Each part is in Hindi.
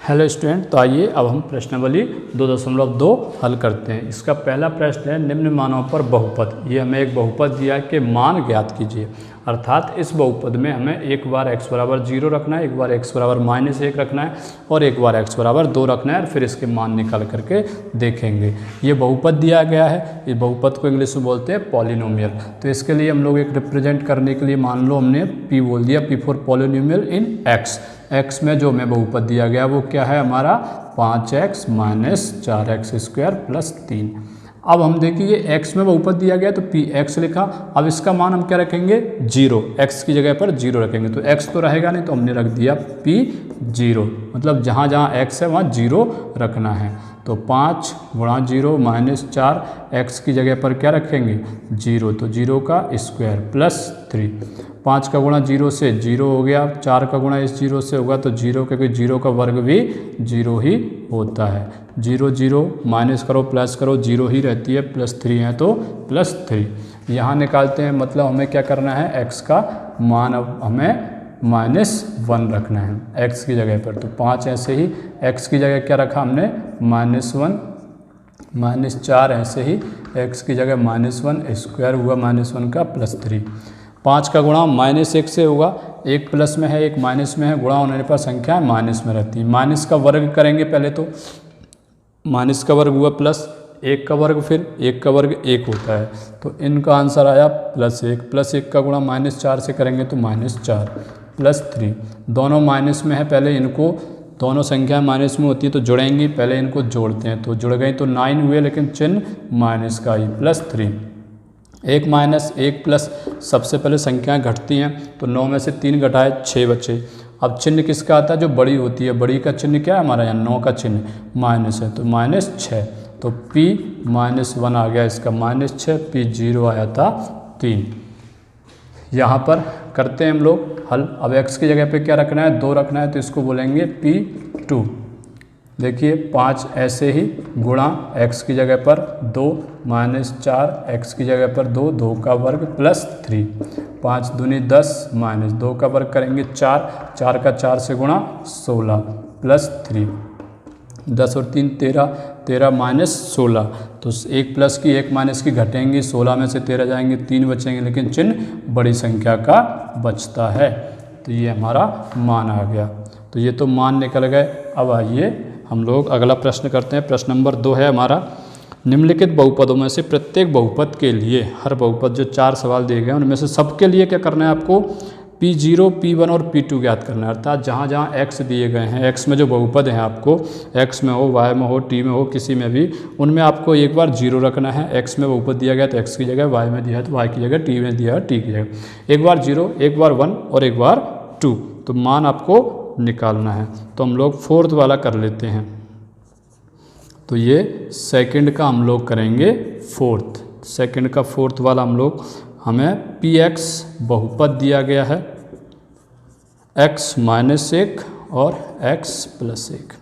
हेलो स्टूडेंट, तो आइए अब हम प्रश्नावली 2.2 हल करते हैं। इसका पहला प्रश्न है निम्न मानों पर बहुपद। ये हमें एक बहुपद दिया है कि मान ज्ञात कीजिए, अर्थात इस बहुपद में हमें एक बार x बराबर 0 रखना है, एक बार x बराबर -1 रखना है और एक बार x बराबर 2 रखना है और फिर इसके मान निकाल करके देखेंगे। ये बहुपद दिया गया है, इस बहुपद को इंग्लिश में बोलते हैं पॉलिनोमियल। तो इसके लिए हम लोग एक रिप्रेजेंट करने के लिए मान लो हमने p बोल दिया, p for polynomial in x। x में जो हमें बहुपद दिया गया वो क्या है हमारा 5x - 4x² + 3। अब हम देखिए x में बहुपद दिया गया तो px लिखा। अब इसका मान हम क्या रखेंगे 0, x की जगह पर 0 रखेंगे। तो x तो रहेगा नहीं, तो हमने रख दिया p0, मतलब जहाँ जहाँ x है वहाँ 0 रखना है। तो 5 × 0 - 4, x की जगह पर क्या रखेंगे 0, तो 0 का स्क्वायर +3। 5 का गुणा 0 से 0 हो गया, 4 का गुणा इस 0 से होगा तो 0, क्योंकि 0 का वर्ग भी 0 ही होता है। 0 0 माइनस करो प्लस करो 0 ही रहती है, +3 है तो +3 यहाँ निकालते हैं। मतलब हमें क्या करना है x का मान अब हमें -1 रखना है x की जगह पर। तो 5 ऐसे ही x की जगह क्या रखा हमने -1 -4 ऐसे ही x की जगह -1 स्क्वायर हुआ -1 का +3। 5 का गुणा -1 से होगा, एक प्लस में है एक माइनस में है, गुणा होने पर संख्या माइनस में रहती है। माइनस का वर्ग करेंगे पहले, तो माइनस का वर्ग हुआ प्लस 1 का वर्ग, फिर 1 का वर्ग 1 होता है। तो इनका आंसर आया +1 का गुणा -4 से करेंगे तो -4 +3। दोनों माइनस में है, पहले इनको दोनों संख्या माइनस में होती है तो जुड़ेंगी, पहले इनको जोड़ते हैं। तो जुड़ गई तो 9 हुए, लेकिन चिन्ह माइनस का ही +3। 1 - 1 प्लस, सबसे पहले संख्याएं घटती हैं तो 9 में से 3 घटाए 6 बचे। अब चिन्ह किसका आता है जो बड़ी होती है, बड़ी का चिन्ह क्या है हमारा यहाँ 9 का चिन्ह माइनस है तो -6। तो p-1 आ गया इसका -6, p0 आया था 3। यहाँ पर करते हैं हम लोग हल। अब x की जगह पे क्या रखना है 2 रखना है, तो इसको बोलेंगे p2। देखिए 5 ऐसे ही गुणा x की जगह पर 2 - 4, x की जगह पर 2, 2 का वर्ग +3। 5 दूनी 10 -2 का वर्ग करेंगे 4, 4 का 4 से गुणा 16 +3। 10 और 3 13, 13 - 16, तो एक प्लस की एक माइनस की घटेंगी, 16 में से 13 जाएंगे 3 बचेंगे, लेकिन चिन्ह बड़ी संख्या का बचता है। तो ये हमारा मान आ गया। तो ये तो मान निकल गए। अब आइए हम लोग अगला प्रश्न करते हैं। प्रश्न नंबर 2 है हमारा, निम्नलिखित बहुपदों में से प्रत्येक बहुपद के लिए, हर बहुपद जो 4 सवाल दिए गए उनमें से सबके लिए क्या करना है आपको p0, p1 और p2 ज्ञात करना है। अर्थात जहाँ जहाँ x दिए गए हैं, x में जो बहुपद हैं आपको x में हो, y में हो, t में हो, किसी में भी, उनमें आपको एक बार 0 रखना है। x में बहुपद दिया गया तो x की जगह, y में दिया है तो y की जगह, t में दिया है t की जगह। एक बार 0, एक बार 1 और एक बार 2, तो मान आपको निकालना है। तो हम लोग 4th वाला कर लेते हैं। तो ये सेकंड का हम लोग करेंगे 4th, सेकंड का 4th वाला हम लोग, हमें px बहुपद दिया गया है x - 1 और x + 1।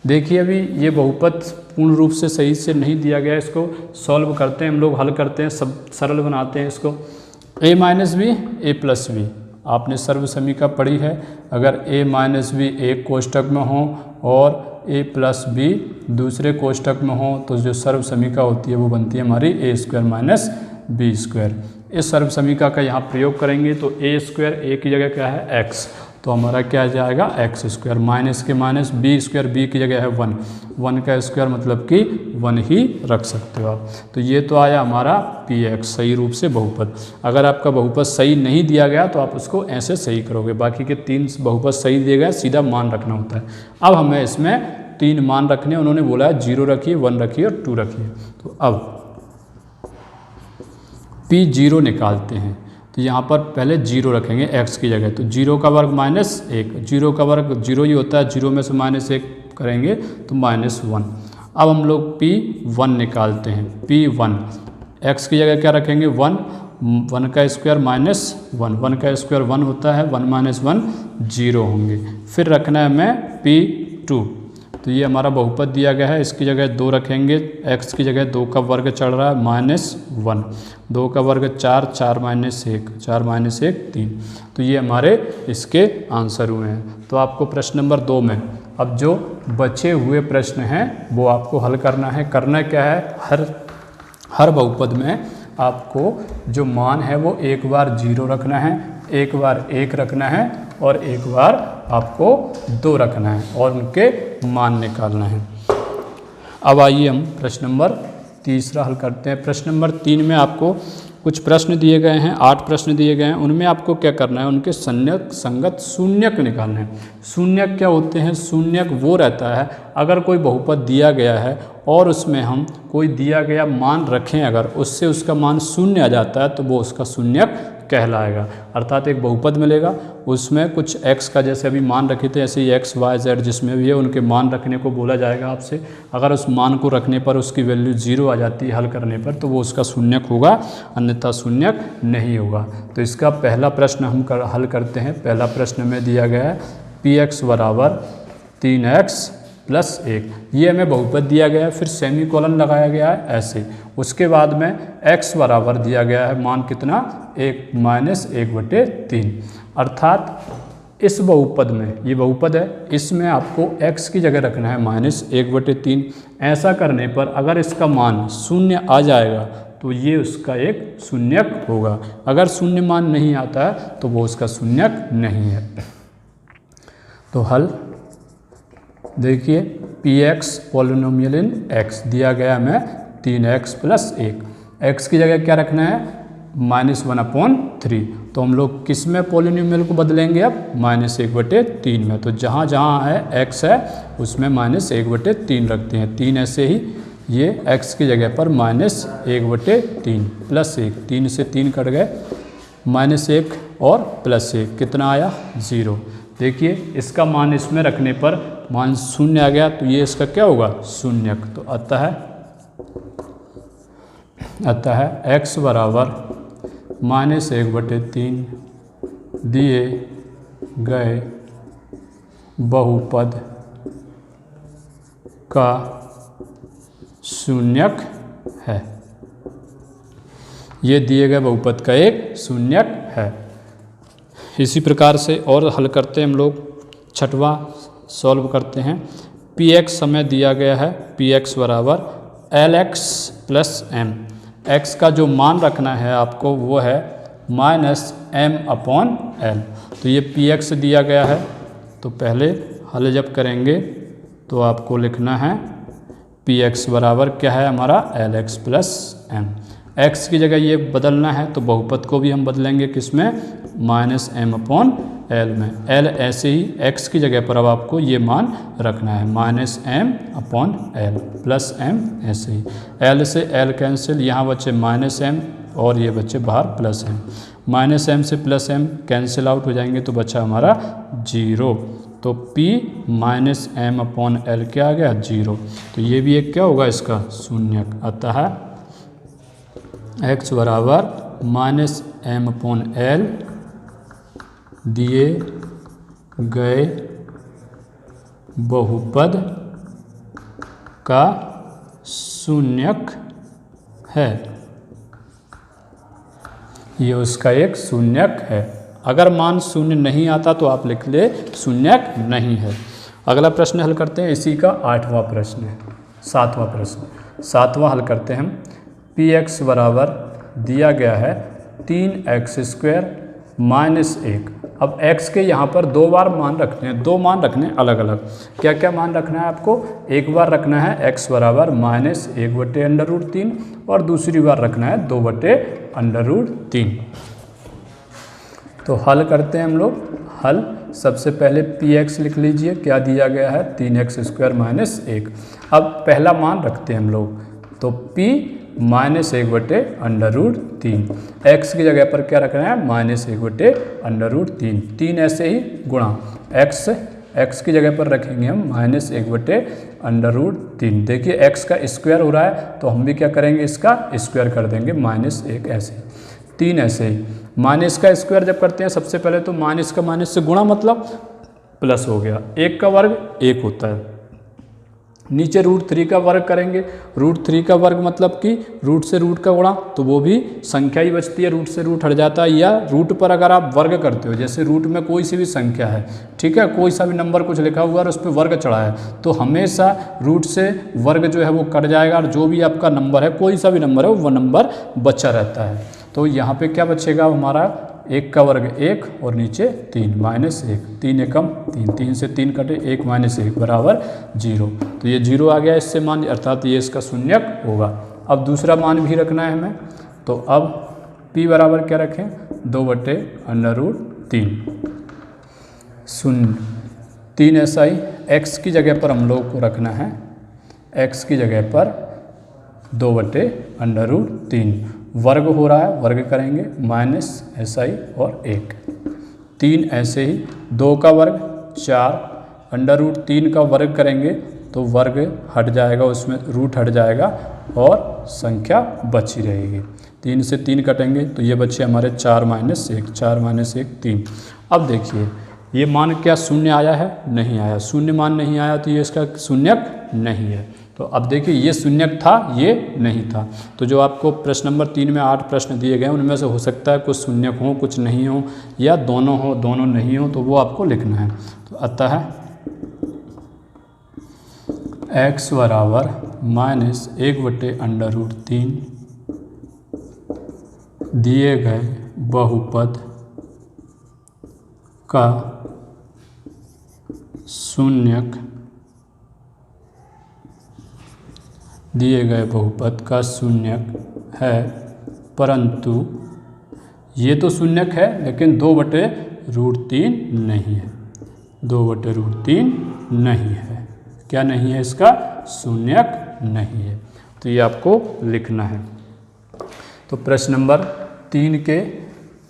देखिए अभी ये बहुपद पूर्ण रूप से सही से नहीं दिया गया, इसको सॉल्व करते हैं हम लोग, हल करते हैं, सब सरल बनाते हैं इसको। a - b a + b, आपने सर्व समीका पढ़ी है। अगर a - b एक कोष्टक में हो और a + b दूसरे कोष्टक में हो, तो जो सर्व समीका होती है वो बनती है हमारी a² - b²। इस सर्व समीका का यहाँ प्रयोग करेंगे तो a² a की जगह क्या है x, तो हमारा क्या आ जाएगा x², माइनस के माइनस, b² b की जगह है 1, 1 का स्क्वायर मतलब कि 1 ही रख सकते हो आप। तो ये तो आया हमारा px सही रूप से बहुपद। अगर आपका बहुपद सही नहीं दिया गया तो आप उसको ऐसे सही करोगे, बाकी के 3 बहुपद सही दिए गए, सीधा मान रखना होता है। अब हमें इसमें 3 मान रखने, उन्होंने बोला है 0 रखिए, 1 रखिए और 2 रखिए। तो अब p0 निकालते हैं, तो यहाँ पर पहले 0 रखेंगे x की जगह, तो 0 का वर्ग -1, 0 का वर्ग 0 ही होता है, 0 में से -1 करेंगे तो -1। अब हम लोग p1 निकालते हैं, p1 x की जगह क्या रखेंगे 1, 1 का स्क्वायर -1, 1 का स्क्वायर 1 होता है, 1 - 1 0 होंगे। फिर रखना है हमें p2, तो ये हमारा बहुपद दिया गया है, इसकी जगह 2 रखेंगे, x की जगह 2 का वर्ग चढ़ रहा है -1, 2 का वर्ग 4, 4 - 1, 4 - 1 3। तो ये हमारे इसके आंसर हुए हैं। तो आपको प्रश्न नंबर 2 में अब जो बचे हुए प्रश्न हैं वो आपको हल करना है। करना क्या है, हर बहुपद में आपको जो मान है वो एक बार 0 रखना है, एक बार 1 रखना है और एक बार आपको 2 रखना है और उनके मान निकालना है। अब आइए हम प्रश्न नंबर 3 हल करते हैं। प्रश्न नंबर 3 में आपको कुछ प्रश्न दिए गए हैं, 8 प्रश्न दिए गए हैं। उनमें आपको क्या करना है, उनके संगत शून्यक निकालने हैं। शून्यक क्या होते हैं, शून्यक वो रहता है अगर कोई बहुपद दिया गया है और उसमें हम कोई दिया गया मान रखें, अगर उससे उसका मान शून्य आ जाता है तो वो उसका शून्यक कहलाएगा। अर्थात एक बहुपद मिलेगा, उसमें कुछ x का जैसे अभी मान रखे थे ऐसे ही x, y, z जिसमें भी है उनके मान रखने को बोला जाएगा आपसे। अगर उस मान को रखने पर उसकी वैल्यू 0 आ जाती है हल करने पर तो वो उसका शून्यक होगा, अन्यथा शून्यक नहीं होगा। तो इसका पहला प्रश्न हम हल करते हैं। पहला प्रश्न में दिया गया है px बराबर 3x + 1, ये हमें बहुपद दिया गया है, फिर सेमीकोलन लगाया गया है ऐसे। उसके बाद में x बराबर दिया गया है मान कितना, 1 - 1/3। अर्थात इस बहुपद में, ये बहुपद है, इसमें आपको x की जगह रखना है -1/3। ऐसा करने पर अगर इसका मान 0 आ जाएगा तो ये उसका एक शून्यक होगा। अगर शून्य मान नहीं आता है तो वो उसका शून्यक नहीं है। तो हल देखिए, px पॉलिनोमियल इन x दिया गया हमें 3x + 1। x की जगह क्या रखना है, -1/3। तो हम लोग किस में पॉलिनोमियल को बदलेंगे अब, -1/3 में। तो जहाँ जहाँ है x है उसमें -1/3 रखते हैं। 3 ऐसे ही, ये x की जगह पर -1/3 + 1, 3 से 3 कट गए, -1 और +1 कितना आया, 0। देखिए इसका मान इसमें रखने पर मान 0 आ गया तो ये इसका क्या होगा, शून्यक। तो अतः x बराबर -1/3 दिए गए बहुपद का शून्यक है। ये दिए गए बहुपद का एक शून्यक है। इसी प्रकार से और हल करते हैं हम लोग। छठवां सॉल्व करते हैं। px हमें दिया गया है, px बराबर lx + m। x का जो मान रखना है आपको वो है -m/l। तो ये px दिया गया है, तो पहले हल जब करेंगे तो आपको लिखना है px बराबर क्या है हमारा, lx + m। x की जगह ये बदलना है तो बहुपद को भी हम बदलेंगे किसमें, -m/l में। l ऐसे ही x की जगह पर अब आपको ये मान रखना है -m/l + m ऐसे ही। l से l कैंसिल, यहाँ बचे -m और ये बचे बाहर +m। -m से +m कैंसिल आउट हो जाएंगे तो बचा हमारा 0। तो p -m/l क्या आ गया, 0। तो ये भी एक क्या होगा इसका शून्यक। अतः x बराबर -m/l दिए गए बहुपद का शून्यक है। ये उसका एक शून्यक है। अगर मान 0 नहीं आता तो आप लिख ले शून्यक नहीं है। अगला प्रश्न हल करते हैं, इसी का 8वां प्रश्न है, 7वां प्रश्न। 7वां हल करते हैं हम। px बराबर दिया गया है 3x² - 1। अब x के यहाँ पर 2 बार मान रखने हैं, 2 मान रखने हैं अलग अलग। क्या क्या मान रखना है आपको, एक बार रखना है x बराबर -1/√3 और दूसरी बार रखना है 2/√3। तो हल करते हैं हम लोग। हल सबसे पहले px लिख लीजिए, क्या दिया गया है 3x² - 1। अब पहला मान रखते हैं हम लोग, तो p -1/√3। x की जगह पर क्या रखना है, -1/√3। 3 ऐसे ही गुणा x की जगह पर रखेंगे हम -1/√3। देखिए x का स्क्वायर हो रहा है तो हम भी क्या करेंगे, इसका स्क्वायर कर देंगे, -1 ऐसे ही। 3 ऐसे ही, माइनस का स्क्वायर जब करते हैं सबसे पहले तो माइनस का माइनस से गुणा मतलब प्लस हो गया। 1 का वर्ग 1 होता है, नीचे √3 का वर्ग करेंगे, √3 का वर्ग मतलब कि रूट से रूट का गुणा, तो वो भी संख्या ही बचती है, रूट से रूट हट जाता है। या रूट पर अगर आप वर्ग करते हो, जैसे रूट में कोई सी भी संख्या है, ठीक है, कोई सा भी नंबर कुछ लिखा हुआ है और उस पर वर्ग चढ़ा है, तो हमेशा रूट से वर्ग जो है वो कट जाएगा और जो भी आपका नंबर है, कोई सा भी नंबर है, वो नंबर बचा रहता है। तो यहाँ पे क्या बचेगा हमारा, 1 का वर्ग 1 और नीचे 3 -1, 3 एकम 3, 3 से 3 कटे, 1 - 1 बराबर 0। तो ये 0 आ गया इससे मान, अर्थात ये इसका शून्यक होगा। अब दूसरा मान भी रखना है हमें, तो अब p बराबर क्या रखें, 2/√3 0। 3 SI x की जगह पर हम लोग को रखना है, x की जगह पर 2/√3, वर्ग हो रहा है, वर्ग करेंगे -SI और 1, 3 ऐसे ही, 2 का वर्ग 4, √3 का वर्ग करेंगे तो वर्ग हट जाएगा, उसमें रूट हट जाएगा और संख्या बची रहेगी। 3 से 3 कटेंगे तो ये बचे हमारे 4 - 1, 4 - 1 3। अब देखिए ये मान क्या शून्य आया है, नहीं आया, शून्य मान नहीं आया तो ये इसका शून्यक नहीं है। तो अब देखिए ये शून्यक था, ये नहीं था। तो जो आपको प्रश्न नंबर 3 में 8 प्रश्न दिए गए उनमें से हो सकता है कुछ शून्यक हो, कुछ नहीं हो, या दोनों हो, दोनों नहीं हो, तो वो आपको लिखना है। तो अतः x बराबर -1/√3 दिए गए बहुपद का शून्यक, दिए गए बहुपद का शून्यक है, परंतु ये तो शून्यक है लेकिन 2/√3 नहीं है, 2/√3 नहीं है। क्या नहीं है, इसका शून्यक नहीं है। तो ये आपको लिखना है। तो प्रश्न नंबर 3 के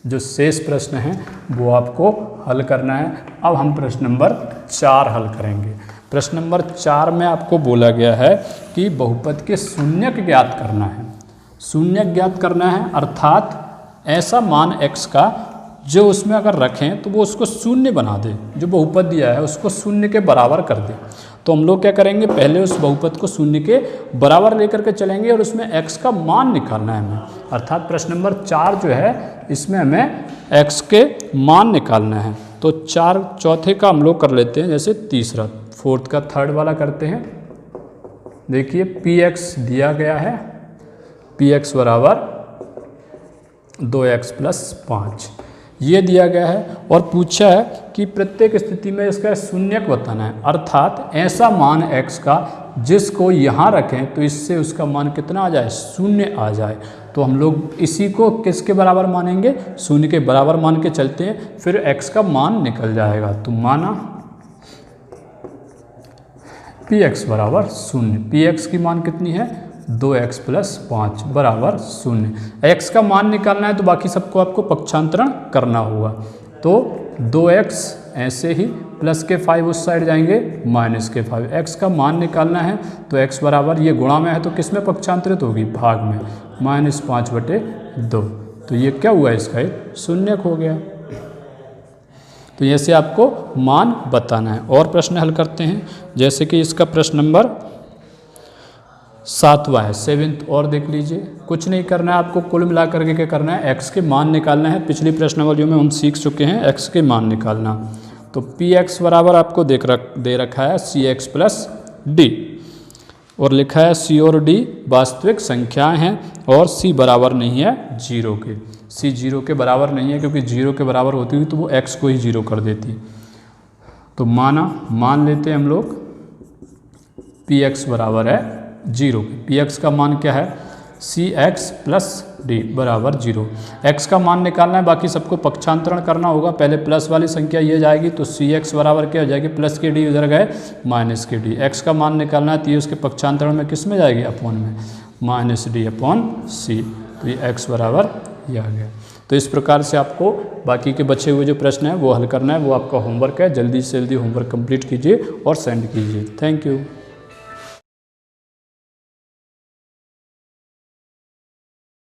जो शेष प्रश्न हैं वो आपको हल करना है। अब हम प्रश्न नंबर 4 हल करेंगे। प्रश्न नंबर 4 में आपको बोला गया है कि बहुपद के शून्यक ज्ञात करना है। शून्यक ज्ञात करना है अर्थात ऐसा मान x का जो उसमें अगर रखें तो वो उसको शून्य बना दे, जो बहुपद दिया है उसको शून्य के बराबर कर दे। तो हम लोग क्या करेंगे, पहले उस बहुपद को शून्य के बराबर लेकर के चलेंगे और उसमें x का मान निकालना है हमें। अर्थात प्रश्न नंबर 4 जो है इसमें हमें x के मान निकालना है। तो 4 चौथे का हम लोग कर लेते हैं, जैसे तीसरा, फोर्थ का थर्ड वाला करते हैं। देखिए px दिया गया है, px बराबर 2x + 5 ये दिया गया है और पूछा है कि प्रत्येक स्थिति में इसका शून्यक बताना है। अर्थात ऐसा मान x का जिसको यहाँ रखें तो इससे उसका मान कितना आ जाए, शून्य आ जाए। तो हम लोग इसी को किसके बराबर मानेंगे, शून्य के बराबर मान के चलते हैं, फिर x का मान निकल जाएगा। तो माना px बराबर 0, px की मान कितनी है, 2x + 5 बराबर 0। x का मान निकालना है तो बाकी सबको आपको पक्षांतरण करना होगा। तो 2x ऐसे ही, प्लस के 5 उस साइड जाएंगे, माइनस के 5। x का मान निकालना है तो x बराबर, ये गुणा में है तो किस में पक्षांतरित होगी, भाग में, -5/2। तो ये क्या हुआ, इसका एक शून्यक हो गया। तो ऐसे आपको मान बताना है। और प्रश्न हल करते हैं, जैसे कि इसका प्रश्न नंबर 7वां है, 7th। और देख लीजिए, कुछ नहीं करना है आपको, कुल मिला करके क्या करना है, x के मान निकालना है। पिछली प्रश्नावलियों में हम सीख चुके हैं x के मान निकालना। तो px बराबर आपको दे रखा है cx + d और लिखा है c और d वास्तविक संख्याएं हैं और c बराबर नहीं है 0 के। c 0 के बराबर नहीं है क्योंकि 0 के बराबर होती हुई तो वो x को ही 0 कर देती। तो मान लेते हैं हम लोग px बराबर है 0। px का मान क्या है, cx + d बराबर 0। x का मान निकालना है, बाकी सबको पक्षांतरण करना होगा। पहले प्लस वाली संख्या ये जाएगी तो cx बराबर क्या हो जाएगी, प्लस के d उधर गए, माइनस के d। x का मान निकालना है तो ये उसके पक्षांतरण में किस में जाएगी, अपॉन में, -d/c। तो ये x बराबर ये आ गया। तो इस प्रकार से आपको बाकी के बचे हुए जो प्रश्न हैं वो हल करना है। वो आपका होमवर्क है, जल्दी से जल्दी होमवर्क कंप्लीट कीजिए और सेंड कीजिए। Thank you.